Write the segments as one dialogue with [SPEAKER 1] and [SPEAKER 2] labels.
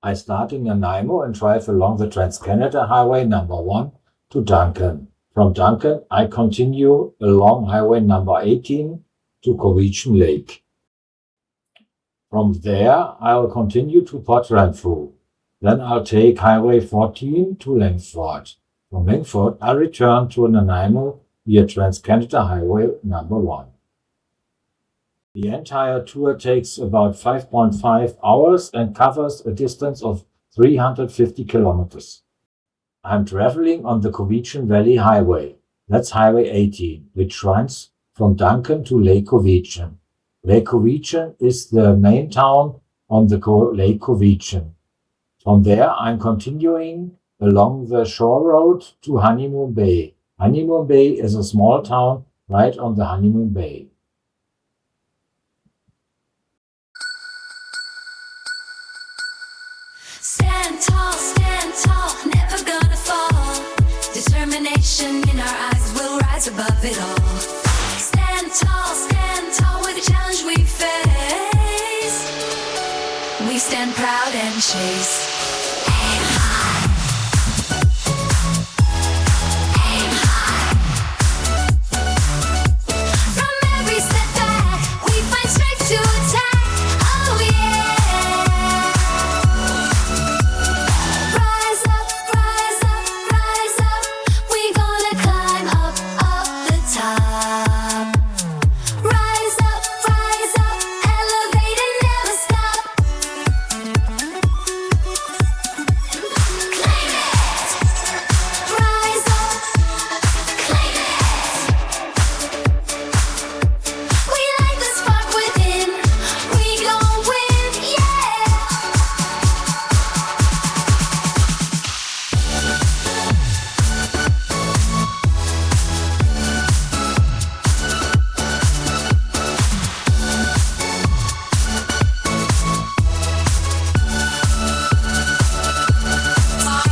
[SPEAKER 1] I start in Nanaimo and drive along the Trans-Canada Highway number 1 to Duncan. From Duncan, I continue along Highway number 18 to Cowichan Lake. From there, I'll continue to Port Renfrew. Then I'll take Highway 14 to Langford. From Langford, I return to Nanaimo via Trans-Canada Highway number 1. The entire tour takes about 5.5 hours and covers a distance of 350 kilometers. I'm traveling on the Cowichan Valley Highway. That's Highway 18, which runs from Duncan to Lake Cowichan. Lake Cowichan is the main town on the Lake Cowichan. From there, I'm continuing along the shore road to Honeymoon Bay. Honeymoon Bay is a small town right on the Honeymoon Bay.
[SPEAKER 2] Stand tall, never gonna fall. Determination in our eyes, we'll rise above it all. Stand tall with the challenge we face. We stand proud and chase. Aim high. Aim high. From every setback, we find strength to attack. Oh yeah. Rise up, rise up, rise up. We gonna climb up the top. Rise up, elevate and never stop. Claim it. Rise up, claim it. We light the spark within. We gon' win, yeah.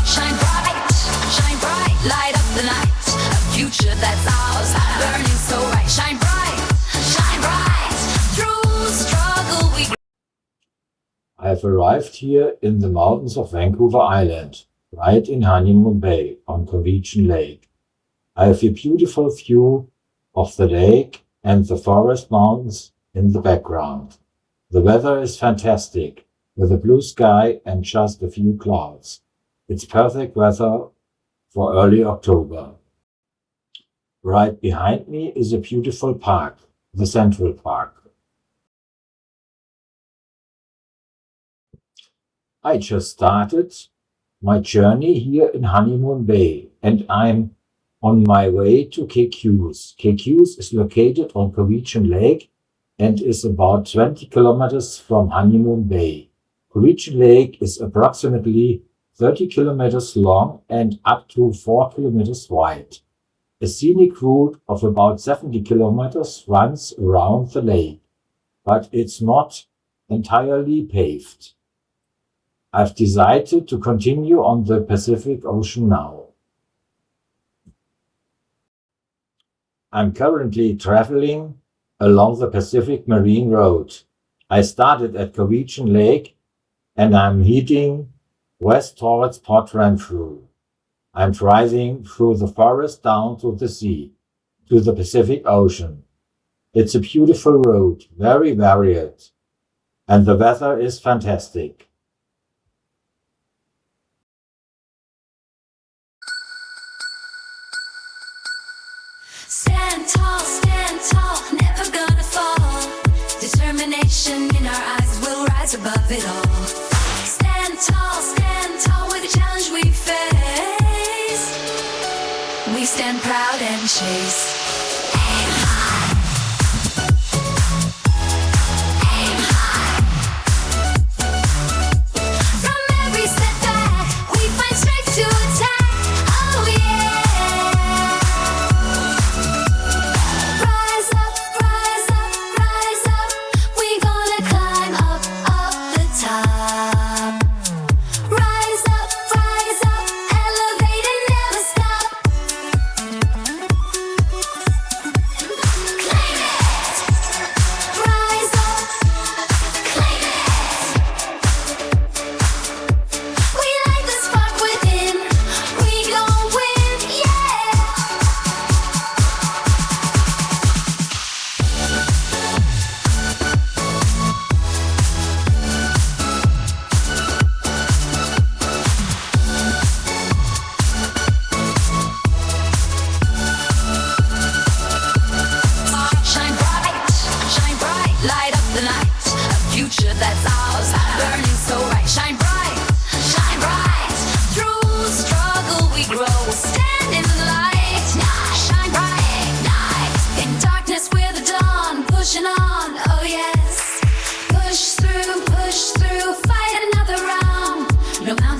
[SPEAKER 2] Shine bright, light up the night. A future that's ours, burning so bright. Shine bright, through struggle we
[SPEAKER 1] I've arrived here in the mountains of Vancouver Island, right in Honeymoon Bay on Cowichan Lake. I have a beautiful view of the lake and the forest mountains in the background. The weather is fantastic, with a blue sky and just a few clouds. It's perfect weather for early October. Right behind me is a beautiful park, the Central Park. I just started my journey here in Honeymoon Bay and I'm on my way to Cowichan. Cowichan is located on Cowichan Lake and is about 20 kilometers from Honeymoon Bay. Cowichan Lake is approximately 30 kilometers long and up to 4 kilometers wide. A scenic route of about 70 kilometers runs around the lake, but it's not entirely paved. I've decided to continue on the Pacific Ocean now. I'm currently traveling along the Pacific Marine Road. I started at Cowichan Lake and I'm heading west towards Port Renfrew. I'm driving through the forest down to the sea, to the Pacific Ocean. It's a beautiful road, very varied, and the weather is fantastic.
[SPEAKER 2] stand tall, never gonna fall. Determination in our eyes, we'll rise above it all. Stand tall with the challenge we face. We stand proud and chase. Aim high. Aim high. From every setback, we find strength to attack. Oh yeah. Rise up, we gonna climb up the top. Rise up, elevate and never stop.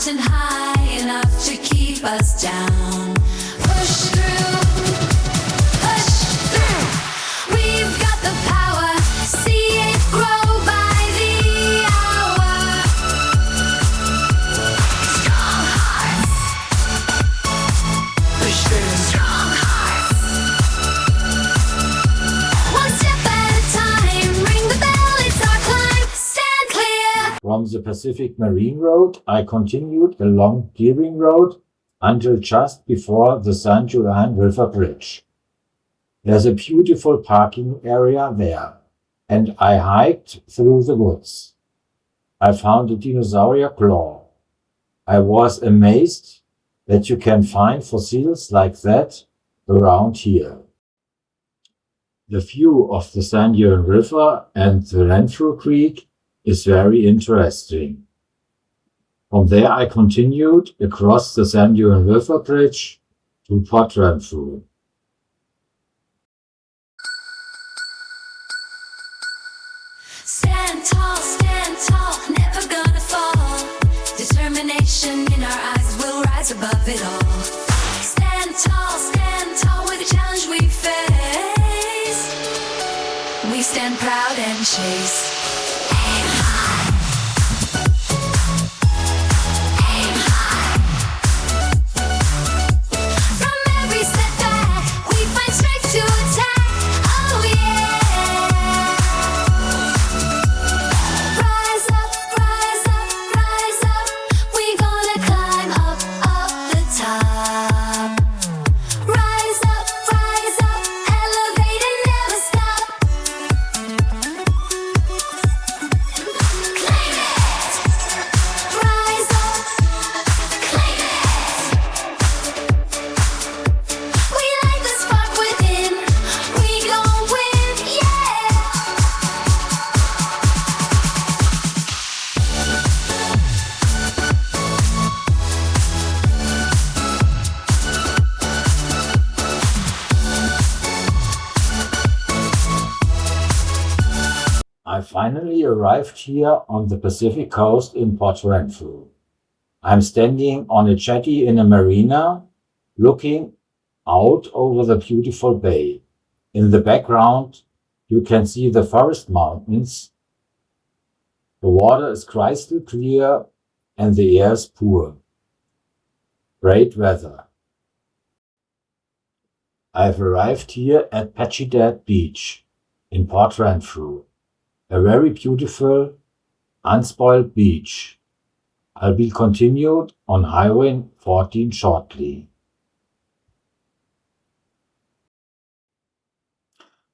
[SPEAKER 2] mountain high enough to keep us down. Push through, push through. We've got the power, see it grow by the hour. Strong hearts, push through. Strong hearts. One step at a time, ring the bell, it's our climb. Stand clear.
[SPEAKER 1] From the Pacific Marine Road, I continued along Deering Road until just before the San Juan River Bridge. There's a beautiful parking area there, and I hiked through the woods. I found a dinosaur claw. I was amazed that you can find fossils like that around here. The view of the San Juan River and the Renfrew Creek is very interesting. From there I continued across the San Juan River Bridge to Port Renfrew.
[SPEAKER 2] Stand tall, never gonna fall. Determination in our eyes, we'll rise above it all. Stand tall with the challenge we face. We stand proud and chase. Aim high. Aim high. From every setback, we find strength to attack. Oh yeah. Rise up, rise up, rise up. We gonna climb up the top. Rise up, elevate and never stop. Claim it. Rise up, claim it. We light the spark within. We gon' win, yeah.
[SPEAKER 1] I finally arrived here on the Pacific coast in Port Renfrew. I'm standing on a jetty in a marina, looking out over the beautiful bay. In the background, you can see the forest mountains. The water is crystal clear and the air is pure. Great weather. I've arrived here at Patchy Beach in Port Renfrew. A very beautiful, unspoiled beach. I'll be continued on Highway 14 shortly.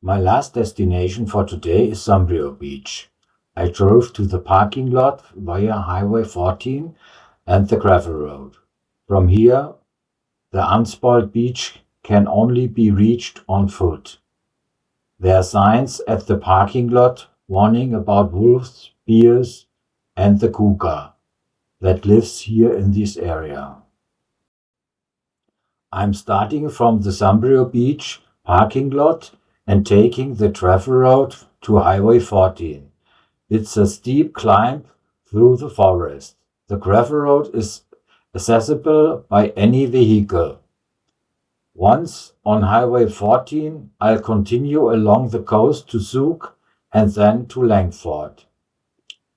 [SPEAKER 1] My last destination for today is Sombrio Beach. I drove to the parking lot via Highway 14 and the gravel road. From here, the unspoiled beach can only be reached on foot. There are signs at the parking lot warning about wolves, bears, and the cougar that lives here in this area. I'm starting from the Sombrio Beach parking lot and taking the gravel road to Highway 14. It's a steep climb through the forest. The gravel road is accessible by any vehicle. Once on Highway 14, I'll continue along the coast to Zug and then to Langford.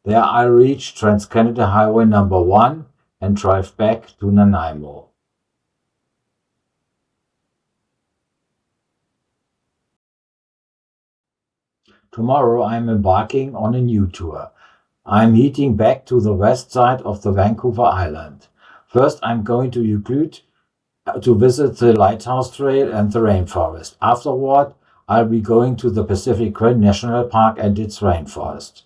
[SPEAKER 1] There I'll reach Trans-Canada Highway number 1 and drive back to Nanaimo. Tomorrow I'm embarking on a new tour. I'm heading back to the west side of the Vancouver Island. First I'm going to Yukut to visit the Lighthouse Trail and the rainforest. Afterward, I'll be going to the Pacific Crest National Park and its rainforest.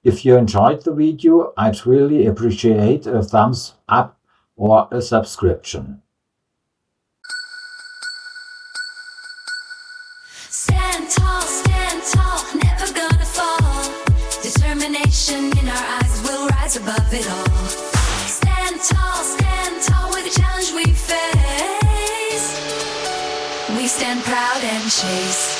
[SPEAKER 1] If you enjoyed the video, I'd really appreciate a thumbs up or a subscription.
[SPEAKER 2] Stand tall, never gonna fall. Determination in our eyes, we'll rise above it all. Stand tall with the challenge we face. We stand proud and chase.